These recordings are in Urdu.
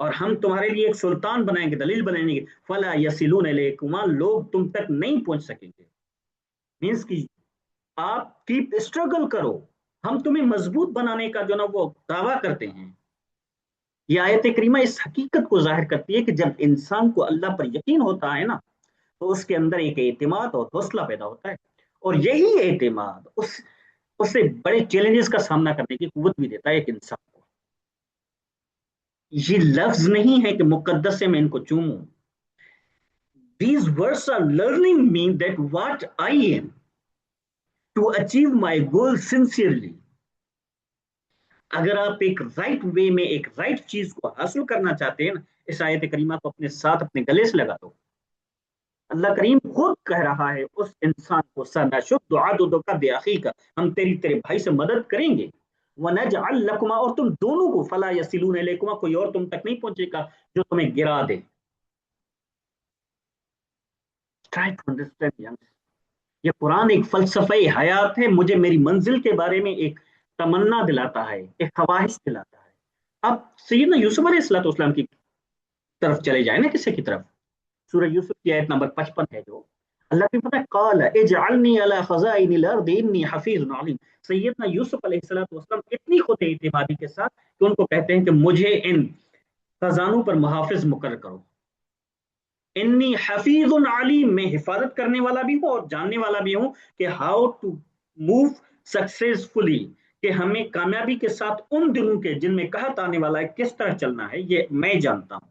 اور ہم تمہارے لیے ایک سلطان بنائیں گے، دلیل بنائیں گے، فلا یسلون الیکما، لوگ تم تک نہیں پہنچ سکیں گے. مینس کی آپ کیپ اسٹرگل کرو، ہم تمہیں مضبوط بنانے کا جو نا وہ دعویٰ کرتے ہیں. یہ آیت کریمہ اس حقیقت کو ظاہر کرتی ہے کہ جب انسان کو اللہ پر یقین ہوتا ہے نا، تو اس کے اندر ایک اعتماد اور حوصلہ پیدا ہوتا ہے، اور یہی اعتماد اسے بڑے چیلنجز کا سامنا کرنے کی قوت بھی دیتا ہے ایک انسان کو. یہ لفظ نہیں ہے کہ مقدس سے میں ان کو چوموں. These words are learning me that what I am to achieve my goal sincerely. اگر آپ ایک رائٹ وے میں ایک رائٹ چیز کو حاصل کرنا چاہتے ہیں نا، اس آیت کریمہ کو اپنے ساتھ اپنے گلے سے لگا دو. اللہ کریم خود کہہ رہا ہے اس انسان کو، سَنَشُدُّ عَضُدَكَ بِأَخِيكَ، ہم تیرے بھائی سے مدد کریں گے، وَنَجْعَلْ لَكُمَا، اور تم دونوں کو، فَلَا يَصِلُونَ إِلَيْكُمَا، کوئی اور تم تک نہیں پہنچے گا جو تمہیں گرا دے. Try to understand, young. یہ قرآن ایک فلسفہ حیات ہے، مجھے میری منزل کے بارے میں ایک تمنا دلاتا ہے، ایک خواہش دلاتا ہے. اب سیدنا یوسف علیہ الصلوۃ والسلام کی طرف چلے جائیں نا، کسی کی طرف. سورہ یوسف کی آیت نمبر 55 ہے جو اللہ کی پتہ ہے، قال اجعلنی علی خزائن الارض انی حفیظ علیم. سیدنا یوسف علیہ الصلوۃ والسلام اتنی خود اعتمادی کے ساتھ کہ ان کو کہتے ہیں کہ مجھے ان خزانوں پر محافظ مقرر کرو. انی حفیظ علیم، میں حفاظت کرنے والا بھی ہوں اور جاننے والا بھی ہوں کہ ہاؤ ٹو موو سکسیسفلی، کہ ہمیں کامیابی کے ساتھ ان دنوں کے جن میں قحط آنے والا ہے کس طرح چلنا ہے، یہ میں جانتا ہوں.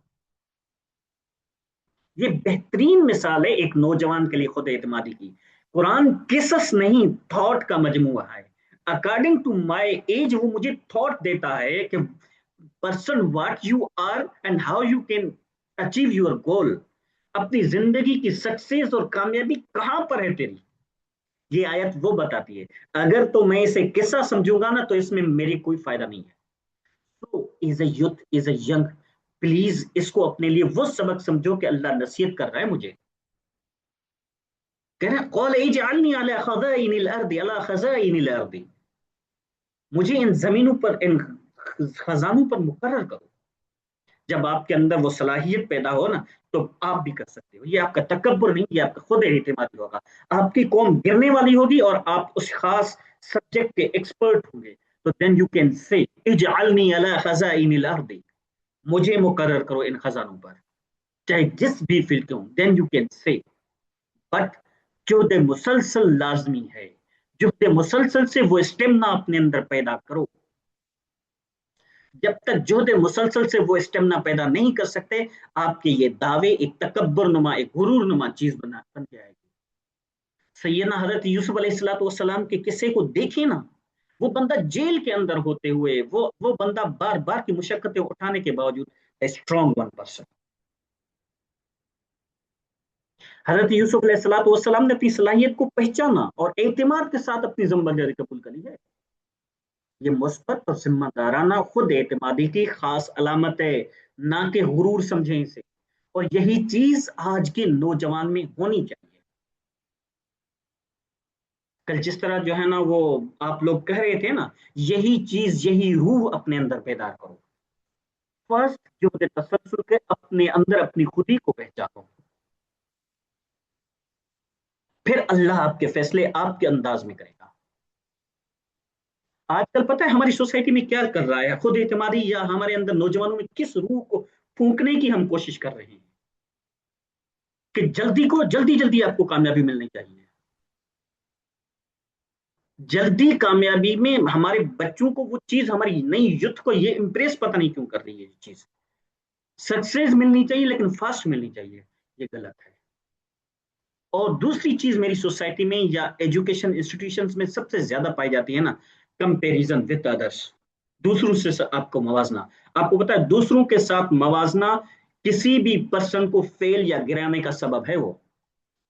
یہ بہترین مثال ہے ایک نوجوان کے لیے خود اعتمادی کی. قرآن قصص نہیں، تھاٹ کا مجموعہ ہے. اکارڈنگ ٹو مائی ایج وہ مجھے تھاٹ دیتا ہے کہ person what you are and how you can achieve your goal. اپنی زندگی کی سکسیس اور کامیابی کہاں پر ہے تیری، یہ آیت وہ بتاتی ہے. اگر تو میں اسے قصہ سمجھوں گا نا تو اس میں میری کوئی فائدہ نہیں ہے. So, as a youth, as a young, please اس کو اپنے لیے وہ سبق سمجھو کہ اللہ نصیحت کر رہا ہے مجھے. کہہ رہا قال اجعلنی علی خزائن الارض، علی خزائن الارض، مجھے ان زمینوں پر، ان خزانوں پر مقرر کرو. جب آپ کے اندر وہ صلاحیت پیدا ہو نا تو آپ بھی کر سکتے ہو. یہ آپ کا تکبر نہیں، یہ آپ کا خود اعتمادی ہوگا. آپ کی قوم گرنے والی ہوگی اور آپ اس خاص سبجیکٹ کے ایکسپرٹ ہوں گے، تو دین یو کین سے اجعلنی علی خزائن الارض، مجھے مقرر کرو ان خزانوں پر، چاہے جس بھی فیلڈ کے ہوں. Then you can say. But جہد مسلسل لازمی ہے، جہد مسلسل سے وہ اسٹیمنا اپنے اندر پیدا کرو. جب تک جہد مسلسل سے وہ اسٹیمنا پیدا نہیں کر سکتے، آپ کے یہ دعوے ایک تکبر نما، ایک غرور نما چیز بن جائے گی. سیدنا حضرت یوسف علیہ الصلوۃ والسلام کے قصے کو دیکھیں نا، وہ بندہ جیل کے اندر ہوتے ہوئے، وہ بندہ بار بار کی مشقتیں اٹھانے کے باوجود اسٹرانگ ون پرسن. حضرت یوسف علیہ الصلوۃ والسلام نے اپنی صلاحیت کو پہچانا اور اعتماد کے ساتھ اپنی ذمہ داری قبول کری ہے. یہ مثبت اور ذمہ دارانہ خود اعتمادی کی خاص علامت ہے، نہ کہ غرور سمجھیں اسے. اور یہی چیز آج کے نوجوان میں ہونی چاہیے. کل جس طرح جو ہے نا وہ آپ لوگ کہہ رہے تھے نا، یہی چیز، یہی روح اپنے اندر پیدا کرو. فرسٹ جو تسلسل کے اپنے اندر اپنی خودی کو پہچانو، پھر اللہ آپ کے فیصلے آپ کے انداز میں کرے گا. آج کل پتہ ہے ہماری سوسائٹی میں کیا کر رہا ہے خود اعتمادی، یا ہمارے اندر نوجوانوں میں کس روح کو پھونکنے کی ہم کوشش کر رہے ہیں کہ جلدی جلدی آپ کو کامیابی ملنی چاہیے. جلدی کامیابی میں ہمارے بچوں کو وہ چیز، ہماری نئی یوتھ کو یہ امپریس پتہ نہیں کیوں کر رہی ہے. یہ چیز سکسیس ملنی چاہیے لیکن فاسٹ ملنی چاہیے، یہ غلط ہے. اور دوسری چیز میری سوسائٹی میں یا ایجوکیشن انسٹیٹیوشنز میں سب سے زیادہ پائی جاتی ہے نا، کمپیریزن وتھ ادرس، دوسروں سے آپ کو موازنہ. آپ کو پتا ہے دوسروں کے ساتھ موازنہ کسی بھی پرسن کو فیل یا گرانے کا سبب ہے. وہ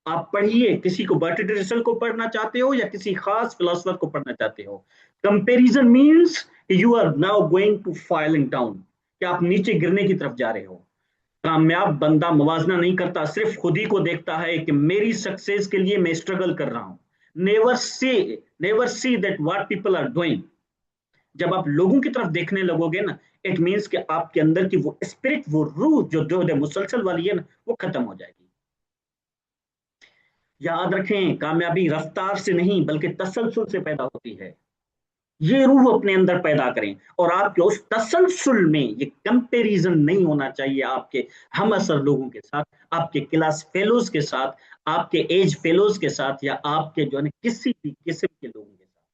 آپ پڑھیے، کسی کو برٹراڈ رسل کو پڑھنا چاہتے ہو یا کسی خاص فلاسفر کو پڑھنا چاہتے ہو، comparison means you are now going to falling down, کہ آپ نیچے گرنے کی طرف جا رہے ہو. کامیاب بندہ موازنہ نہیں کرتا، صرف خود ہی کو دیکھتا ہے کہ میری سکسیس کے لیے میں اسٹرگل کر رہا ہوں. Never see that what people are doing. جب آپ لوگوں کی طرف دیکھنے لگو گے نا، اٹ مینس کہ آپ کے اندر کی وہ اسپرٹ، وہ روح جو جہد مسلسل والی ہے نا، وہ ختم ہو جائے گی. یاد رکھیں، کامیابی رفتار سے نہیں بلکہ تسلسل سے پیدا ہوتی ہے. یہ روح اپنے اندر پیدا کریں، اور آپ کے اس تسلسل میں یہ کمپیریزن نہیں ہونا چاہیے آپ کے ہم اثر لوگوں کے ساتھ، آپ کے کلاس فیلوز کے ساتھ، آپ کے ایج فیلوز کے ساتھ، یا آپ کے جو ہے کسی بھی قسم کے لوگوں کے ساتھ.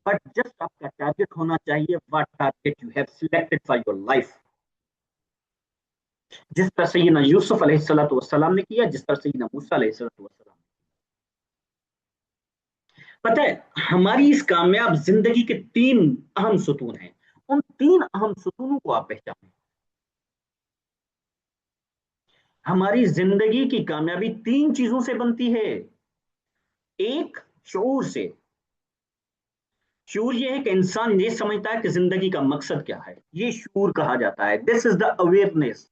بٹ جسٹ آپ کا ٹارگیٹ ہونا چاہیے what target you have selected for your life. جس طرح سیدنا یوسف علیہ السلام نے کیا، جس طرح سیدنا موسیٰ علیہ السلام. پتہ ہے ہماری اس کامیاب زندگی کے 3 اہم ستون ہیں. ان 3 اہم ستونوں کو آپ پہچانیں. ہماری زندگی کی کامیابی 3 چیزوں سے بنتی ہے. ایک، شعور سے. شعور یہ ہے کہ انسان یہ سمجھتا ہے کہ زندگی کا مقصد کیا ہے. یہ شعور کہا جاتا ہے. This is the awareness,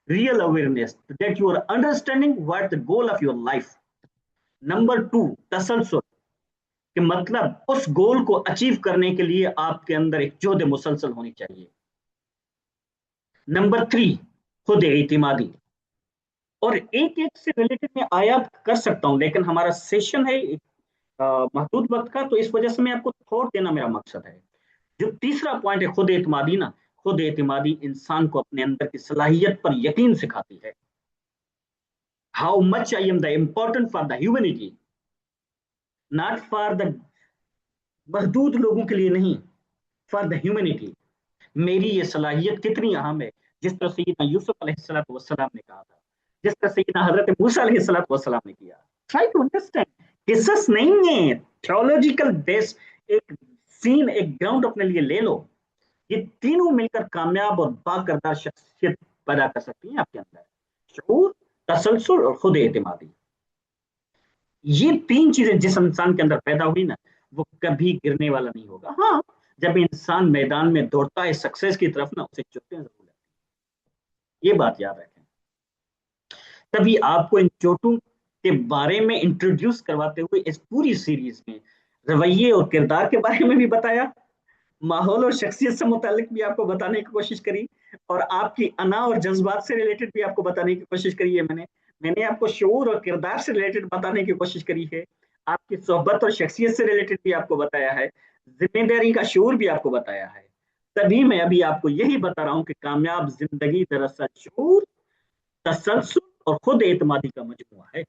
real awareness that you are understanding what the goal of your life. Number 2، تسلسل، کہ مطلب اس گول کو اچیو کرنے کے لیے آپ کے اندر ایک جہد مسلسل ہونی چاہیے. نمبر 3، خود اعتمادی. اور ایک ایک سے ریلیٹڈ میں آیات کر سکتا ہوں، لیکن ہمارا سیشن ہے محدود وقت کا، تو اس وجہ سے میں آپ کو تھوٹ دینا میرا مقصد ہے. جو تیسرا پوائنٹ ہے خود اعتمادی نا، خود اعتمادی انسان کو اپنے اندر کی صلاحیت پر یقین سکھاتی ہے. How much I am the important for the humanity, not for the محدود لوگوں کے لیے نہیں، فار دا ہیومینٹی. میری یہ صلاحیت کتنی اہم ہے. جس طرح سیدنا یوسف علیہ السلام نے کہا تھا، جس طرح سیدنا حضرت موسیٰ علیہ السلام نے کیا. ٹرائی ٹو انڈرسٹینڈ، قصص نہیں ہے، تھیولوجیکل بیس. ایک سین، ایک گراؤنڈ اپنے لیے لے لو. یہ تینوں مل کر کامیاب اور باکردار شخصیت پیدا کر سکتی ہیں آپ کے اندر. شعور، تسلسل اور خود اعتمادی. یہ 3 چیزیں جس انسان کے اندر پیدا ہوئی نا، وہ کبھی گرنے والا نہیں ہوگا. ہاں، جب انسان میدان میں دوڑتا ہے سکسیس کی طرف نا، اسے چوٹیں ضرور لگتی ہیں. یہ بات یاد رکھیں. تبھی آپ کو ان چوٹوں کے بارے میں انٹروڈیوس کرواتے ہوئے اس پوری سیریز میں رویے اور کردار کے بارے میں بھی بتایا، ماحول اور شخصیت سے متعلق بھی آپ کو بتانے کی کوشش کری، اور آپ کی انا اور جذبات سے ریلیٹڈ بھی آپ کو بتانے کی کوشش کری ہے. میں نے آپ کو شعور اور کردار سے ریلیٹڈ بتانے کی کوشش کری ہے. آپ کی صحبت اور شخصیت سے ریلیٹڈ بھی آپ کو بتایا ہے. ذمہ داری کا شعور بھی آپ کو بتایا ہے. تبھی میں ابھی آپ کو یہی بتا رہا ہوں کہ کامیاب زندگی دراصل شعور، تسلسل اور خود اعتمادی کا مجموعہ ہے.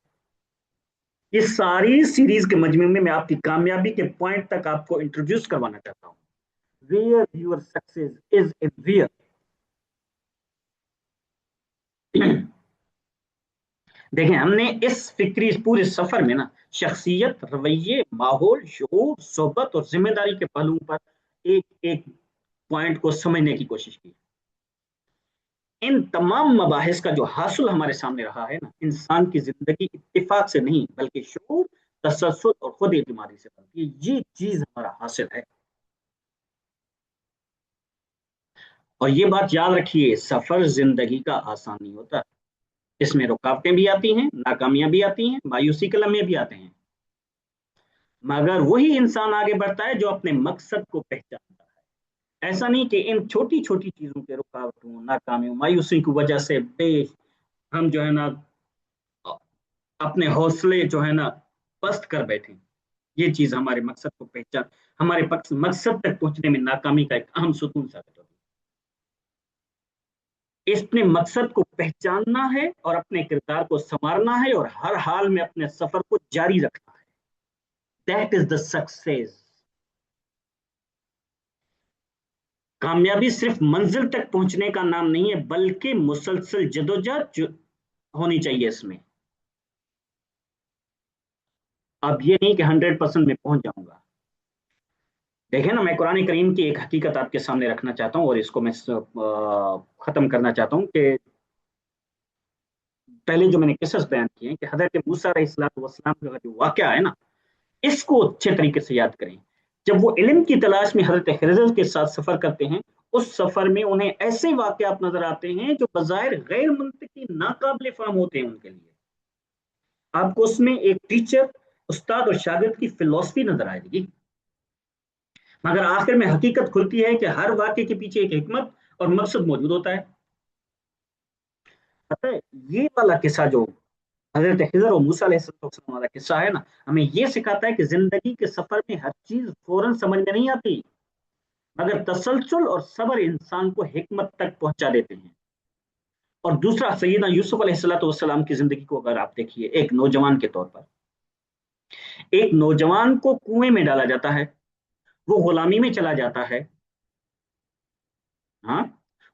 اس ساری سیریز کے مجموعے میں آپ کی کامیابی کے پوائنٹ تک آپ کو انٹروڈیوس کروانا چاہتا ہوں. Where your success is in where. دیکھیں، ہم نے اس فکری پورے سفر میں نا شخصیت، رویے، ماحول، شعور، صحبت اور ذمہ داری کے پہلوؤں پر ایک ایک پوائنٹ کو سمجھنے کی کوشش کی. ان تمام مباحث کا جو حاصل ہمارے سامنے رہا ہے نا، انسان کی زندگی اتفاق سے نہیں بلکہ شعور، تسلسل اور خود اعتمادی سے بنتی ہے. یہ چیز ہمارا حاصل ہے. اور یہ بات یاد رکھیے، سفر زندگی کا آسان نہیں ہوتا. اس میں رکاوٹیں بھی آتی ہیں، ناکامیاں بھی آتی ہیں، مایوسی کے لمحے بھی آتے ہیں، مگر وہی انسان آگے بڑھتا ہے جو اپنے مقصد کو پہچانتا ہے. ایسا نہیں کہ ان چھوٹی چھوٹی چیزوں کے رکاوٹوں، ناکامیوں، مایوسی کی وجہ سے ہم جو ہے نا اپنے حوصلے جو ہے نا پست کر بیٹھے. یہ چیز ہمارے مقصد کو ہمارے مقصد تک پہنچنے میں ناکامی کا ایک اہم ستون ثابت ہوتی ہے. اپنے مقصد کو پہچاننا ہے اور اپنے کردار کو سنوارنا ہے اور ہر حال میں اپنے سفر کو جاری رکھنا ہے. That is the success. کامیابی صرف منزل تک پہنچنے کا نام نہیں ہے، بلکہ مسلسل جدوجہد ہونی چاہیے اس میں. اب یہ نہیں کہ 100% میں پہنچ جاؤں گا. دیکھیں نا، میں قرآن کریم کی ایک حقیقت آپ کے سامنے رکھنا چاہتا ہوں اور اس کو میں ختم کرنا چاہتا ہوں کہ پہلے جو میں نے قصص بیان کیے ہیں کہ حضرت موسیٰ علیہ السلام کا جو واقعہ ہے نا، اس کو اچھے طریقے سے یاد کریں. جب وہ علم کی تلاش میں حضرت خضر کے ساتھ سفر کرتے ہیں، اس سفر میں انہیں ایسے واقعات نظر آتے ہیں جو بظاہر غیر منطقی، ناقابل فہم ہوتے ہیں ان کے لیے. آپ کو اس میں ایک ٹیچر، استاد اور شاگرد کی فلسفی نظر آئے گی، مگر آخر میں حقیقت کھلتی ہے کہ ہر واقعے کے پیچھے ایک حکمت اور مقصد موجود ہوتا ہے. پتہ ہے یہ والا قصہ جو حضرت خضر اور موسیٰ علیہ السلام والا قصہ ہے نا، ہمیں یہ سکھاتا ہے کہ زندگی کے سفر میں ہر چیز فوراً سمجھ میں نہیں آتی، مگر تسلسل اور صبر انسان کو حکمت تک پہنچا دیتے ہیں. اور دوسرا، سیدنا یوسف علیہ السلام کی زندگی کو اگر آپ دیکھیے، ایک نوجوان کے طور پر، ایک نوجوان کو کنویں میں ڈالا جاتا ہے، وہ غلامی میں چلا جاتا ہے. ہاں،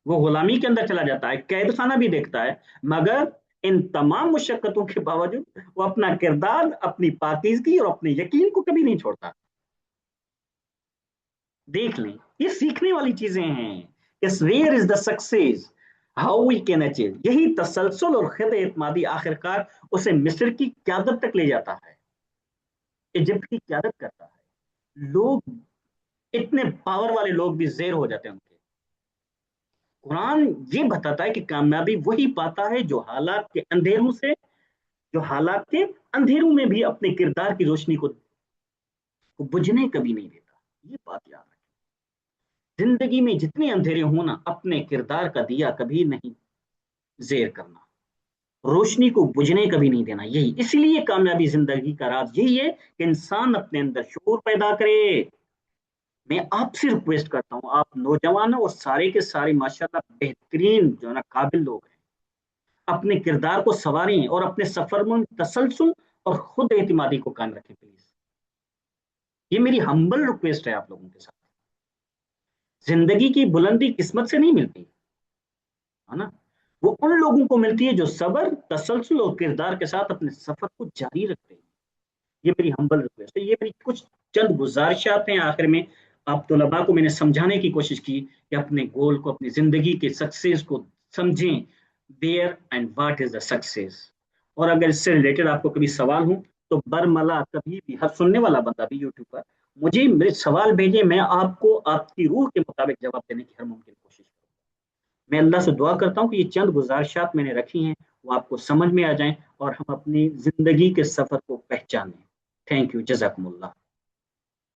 وہ غلامی کے اندر چلا جاتا ہے، قید خانہ بھی دیکھتا ہے، مگر ان تمام مشقتوں کے باوجود وہ اپنا کردار، اپنی پاکیزگی اور اپنے یقین کو کبھی نہیں چھوڑتا. دیکھ لیں، یہ سیکھنے والی چیزیں ہیں. اس where is the success how we can achieve. یہی تسلسل اور خود اعتمادی آخرکار اسے مصر کی قیادت تک لے جاتا ہے، ایجپٹ کی قیادت کرتا ہے. لوگ اتنے پاور والے لوگ بھی زیر ہو جاتے ہیں ان کے. قرآن یہ بتاتا ہے کہ کامیابی وہی پاتا ہے جو حالات کے اندھیروں میں بھی اپنے کردار کی روشنی کو بجھنے کبھی نہیں دیتا. یہ بات یاد رکھیں، زندگی میں جتنے اندھیرے ہوں نا، اپنے کردار کا دیا کبھی نہیں زیر کرنا، روشنی کو بجھنے کبھی نہیں دینا. یہی اسی لیے کامیابی زندگی کا راز یہی ہے کہ انسان اپنے اندر شعور پیدا کرے. میں آپ سے ریکویسٹ کرتا ہوں، آپ نوجوان اور سارے کے سارے ماشاءاللہ بہترین جو ہے نا قابل لوگ ہیں، اپنے کردار کو سنواریں اور اپنے سفر میں تسلسل اور خود اعتمادی کو قائم رکھیں پلیز. یہ میری ہمبل ریکویسٹ ہے آپ لوگوں کے ساتھ. زندگی کی بلندی قسمت سے نہیں ملتی ہے نا، وہ ان لوگوں کو ملتی ہے جو صبر، تسلسل اور کردار کے ساتھ اپنے سفر کو جاری رکھتے ہیں. یہ میری ہمبل ریکویسٹ ہے. یہ میری کچھ چند گزارشات ہیں. آخر میں آپ طلباء کو میں نے سمجھانے کی کوشش کی کہ اپنے گول کو، اپنی زندگی کے سکسیز کو سمجھیں، where and what is the success. اور اگر اس سے ریلیٹڈ آپ کو کبھی سوال ہوں تو برملا کبھی بھی، ہر سننے والا بندہ بھی یوٹیوب پر مجھے میرے سوال بھیجیں، میں آپ کو آپ کی روح کے مطابق جواب دینے کی ہر ممکن کوشش کروں. میں اللہ سے دعا کرتا ہوں کہ یہ چند گزارشات میں نے رکھی ہیں وہ آپ کو سمجھ میں آ جائیں اور ہم اپنی زندگی کے سفر کو پہچانیں. تھینک یو، جزاکم اللہ.